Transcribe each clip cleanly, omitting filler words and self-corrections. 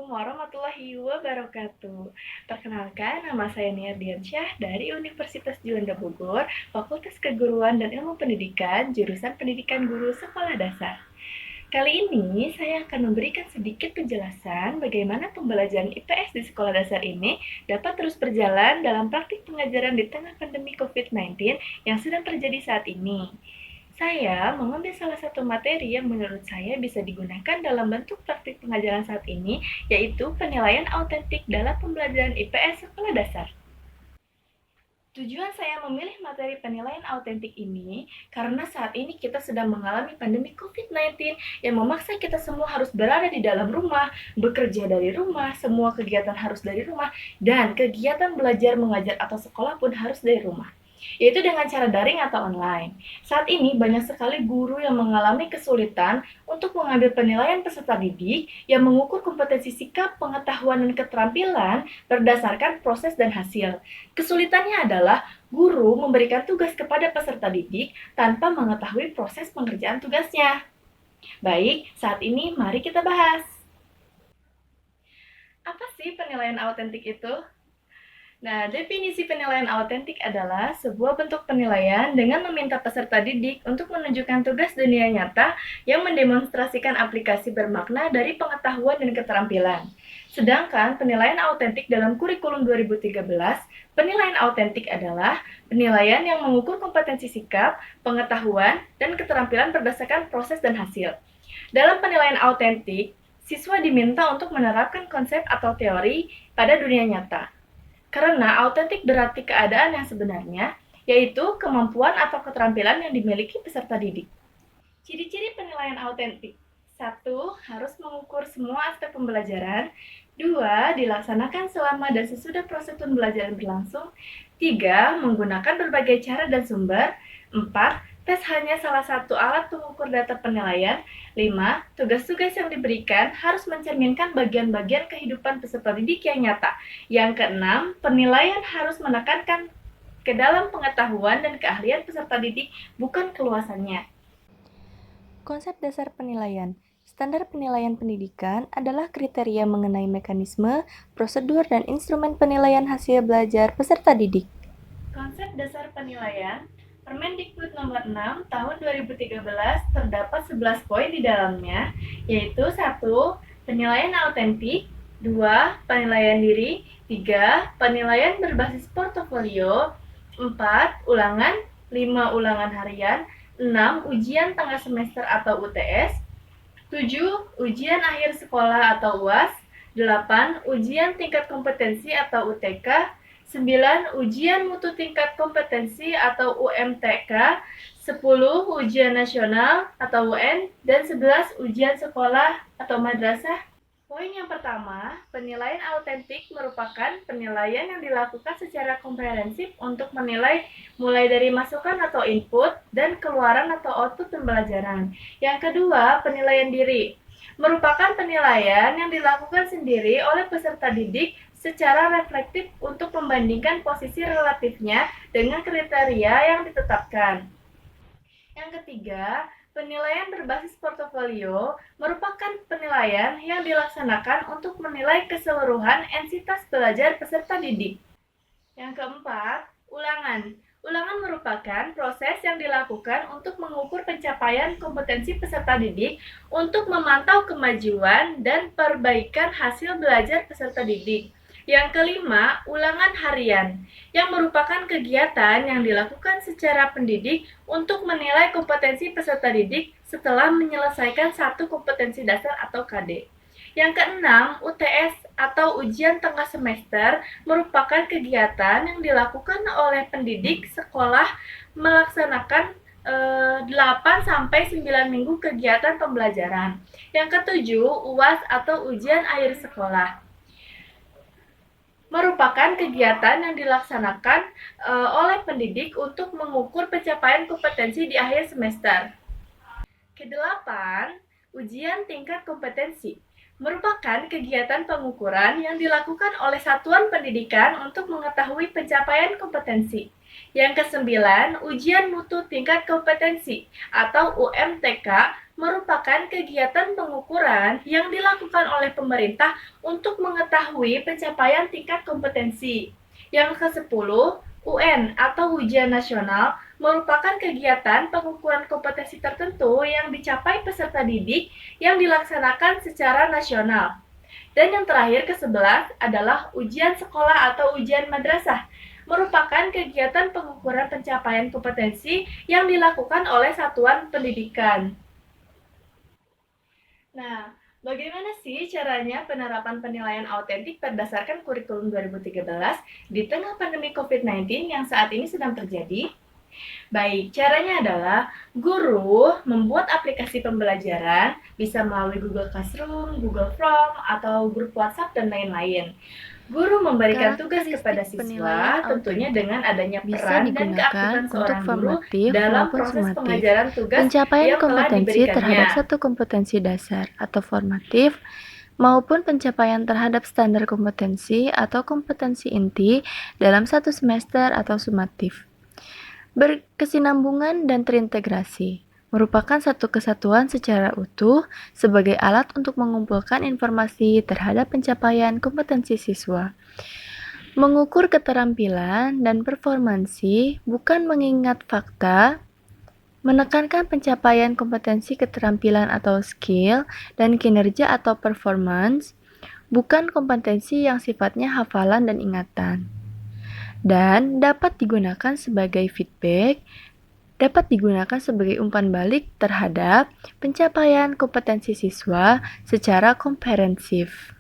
Assalamualaikum warahmatullahi wabarakatuh. Perkenalkan, nama saya Nia Diansyah dari Universitas Juanda Bogor, Fakultas Keguruan dan Ilmu Pendidikan, jurusan Pendidikan Guru Sekolah Dasar. Kali ini saya akan memberikan sedikit penjelasan bagaimana pembelajaran IPS di sekolah dasar ini dapat terus berjalan dalam praktik pengajaran di tengah pandemi COVID-19 yang sedang terjadi saat ini. Saya mengambil salah satu materi yang menurut saya bisa digunakan dalam bentuk praktik pengajaran saat ini, yaitu penilaian autentik dalam pembelajaran IPS sekolah dasar. Tujuan saya memilih materi penilaian autentik ini karena saat ini kita sedang mengalami pandemi COVID-19 yang memaksa kita semua harus berada di dalam rumah, bekerja dari rumah, semua kegiatan harus dari rumah, dan kegiatan belajar mengajar atau sekolah pun harus dari rumah, yaitu dengan cara daring atau online. Saat ini banyak sekali guru yang mengalami kesulitan untuk mengambil penilaian peserta didik yang mengukur kompetensi sikap, pengetahuan, dan keterampilan berdasarkan proses dan hasil. Kesulitannya adalah guru memberikan tugas kepada peserta didik tanpa mengetahui proses pengerjaan tugasnya. Baik, saat ini mari kita bahas. Apa sih penilaian autentik itu? Nah, definisi penilaian autentik adalah sebuah bentuk penilaian dengan meminta peserta didik untuk menunjukkan tugas dunia nyata yang mendemonstrasikan aplikasi bermakna dari pengetahuan dan keterampilan. Sedangkan penilaian autentik dalam kurikulum 2013, penilaian autentik adalah penilaian yang mengukur kompetensi sikap, pengetahuan, dan keterampilan berdasarkan proses dan hasil. Dalam penilaian autentik, siswa diminta untuk menerapkan konsep atau teori pada dunia nyata. Karena autentik berarti keadaan yang sebenarnya, yaitu kemampuan atau keterampilan yang dimiliki peserta didik. Ciri-ciri penilaian autentik. 1. Harus mengukur semua aspek pembelajaran. 2. Dilaksanakan selama dan sesudah proses pembelajaran berlangsung. 3. Menggunakan berbagai cara dan sumber. 4. Tes hanya salah satu alat pengukur data penilaian. 5. Tugas-tugas yang diberikan harus mencerminkan bagian-bagian kehidupan peserta didik yang nyata. Yang keenam, penilaian harus menekankan ke dalam pengetahuan dan keahlian peserta didik, bukan keluasannya. Konsep dasar penilaian. Standar penilaian pendidikan adalah kriteria mengenai mekanisme, prosedur, dan instrumen penilaian hasil belajar peserta didik. Konsep dasar penilaian Permendikbud nomor 6 tahun 2013 terdapat 11 poin di dalamnya, yaitu 1. Penilaian autentik, 2. Penilaian diri, 3. Penilaian berbasis portofolio, 4. Ulangan, 5. Ulangan harian, 6. Ujian tengah semester atau UTS, 7. Ujian akhir sekolah atau UAS, 8. Ujian tingkat kompetensi atau UTK, 9. Ujian mutu tingkat kompetensi atau UMTK, 10. Ujian nasional atau UN, dan 11. Ujian sekolah atau madrasah. Poin yang pertama, penilaian autentik merupakan penilaian yang dilakukan secara komprehensif untuk menilai mulai dari masukan atau input dan keluaran atau output pembelajaran. Yang kedua, penilaian diri merupakan penilaian yang dilakukan sendiri oleh peserta didik secara reflektif untuk membandingkan posisi relatifnya dengan kriteria yang ditetapkan. Yang ketiga, penilaian berbasis portofolio merupakan penilaian yang dilaksanakan untuk menilai keseluruhan entitas belajar peserta didik. Yang keempat, ulangan. Ulangan merupakan proses yang dilakukan untuk mengukur pencapaian kompetensi peserta didik untuk memantau kemajuan dan perbaikan hasil belajar peserta didik. Yang kelima, ulangan harian, yang merupakan kegiatan yang dilakukan secara pendidik untuk menilai kompetensi peserta didik setelah menyelesaikan satu kompetensi dasar atau KD. Yang keenam, UTS atau ujian tengah semester merupakan kegiatan yang dilakukan oleh pendidik sekolah melaksanakan 8-9 minggu kegiatan pembelajaran. Yang ketujuh, UAS atau ujian akhir sekolah merupakan kegiatan yang dilaksanakan oleh pendidik untuk mengukur pencapaian kompetensi di akhir semester. Kedelapan, ujian tingkat kompetensi merupakan kegiatan pengukuran yang dilakukan oleh satuan pendidikan untuk mengetahui pencapaian kompetensi. Yang kesembilan, ujian mutu tingkat kompetensi atau UMTK merupakan kegiatan pengukuran yang dilakukan oleh pemerintah untuk mengetahui pencapaian tingkat kompetensi. Yang ke-10, UN atau Ujian Nasional merupakan kegiatan pengukuran kompetensi tertentu yang dicapai peserta didik yang dilaksanakan secara nasional. Dan yang terakhir ke-11 adalah ujian sekolah atau ujian madrasah, merupakan kegiatan pengukuran pencapaian kompetensi yang dilakukan oleh satuan pendidikan. Nah, bagaimana sih caranya penerapan penilaian autentik berdasarkan kurikulum 2013 di tengah pandemi COVID-19 yang saat ini sedang terjadi? Baik, caranya adalah guru membuat aplikasi pembelajaran, bisa melalui Google Classroom, Google Form, atau grup WhatsApp, dan lain-lain. Guru memberikan tugas kepada siswa, tentunya dengan adanya bisa peran dan digunakan keaktifan untuk seorang guru formatif dalam maupun proses sumatif. pengajaran tugas Pencapaian yang telah kompetensi terhadap diberikannya. satu kompetensi dasar atau formatif maupun pencapaian terhadap standar kompetensi atau kompetensi inti dalam satu semester atau sumatif. Berkesinambungan dan terintegrasi merupakan satu kesatuan secara utuh sebagai alat untuk mengumpulkan informasi terhadap pencapaian kompetensi siswa. Mengukur keterampilan dan performansi bukan mengingat fakta, menekankan pencapaian kompetensi keterampilan atau skill dan kinerja atau performance, bukan kompetensi yang sifatnya hafalan dan ingatan. Dan dapat digunakan sebagai feedback, dapat digunakan sebagai umpan balik terhadap pencapaian kompetensi siswa secara komprehensif.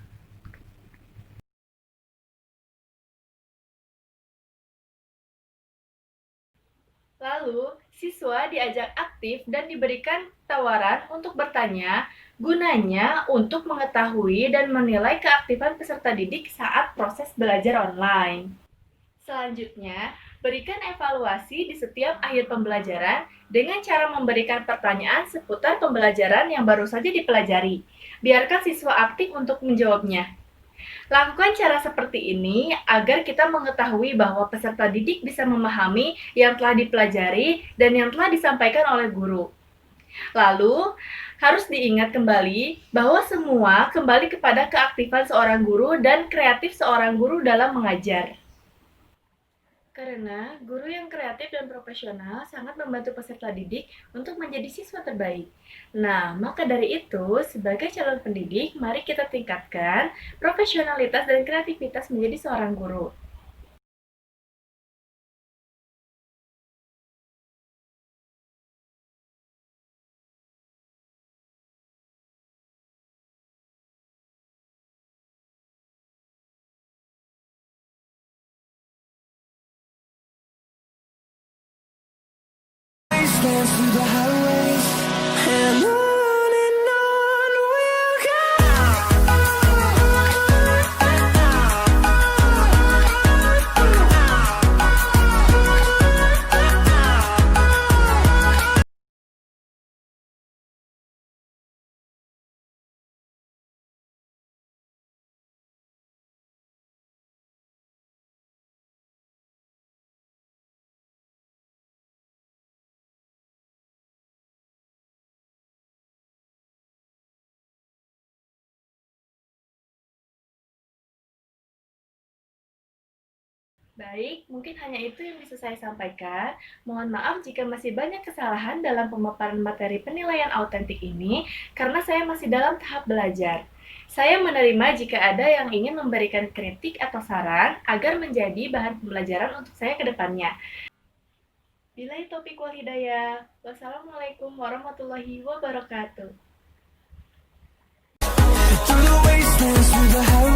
Lalu, siswa diajak aktif dan diberikan tawaran untuk bertanya, gunanya untuk mengetahui dan menilai keaktifan peserta didik saat proses belajar online. Selanjutnya, berikan evaluasi di setiap akhir pembelajaran dengan cara memberikan pertanyaan seputar pembelajaran yang baru saja dipelajari. Biarkan siswa aktif untuk menjawabnya. Lakukan cara seperti ini agar kita mengetahui bahwa peserta didik bisa memahami yang telah dipelajari dan yang telah disampaikan oleh guru. Lalu, harus diingat kembali bahwa semua kembali kepada keaktifan seorang guru dan kreatif seorang guru dalam mengajar. Karena guru yang kreatif dan profesional sangat membantu peserta didik untuk menjadi siswa terbaik. Nah, maka dari itu, sebagai calon pendidik, mari kita tingkatkan profesionalitas dan kreativitas menjadi seorang guru. Dance through the highways and on we'll go. Baik, mungkin hanya itu yang bisa saya sampaikan. Mohon maaf jika masih banyak kesalahan dalam pemaparan materi penilaian autentik ini, karena saya masih dalam tahap belajar. Saya menerima jika ada yang ingin memberikan kritik atau saran agar menjadi bahan pembelajaran untuk saya ke depannya. Billahi taufiq wal hidayah. Wassalamualaikum warahmatullahi wabarakatuh. Through the wastelands, through the highways.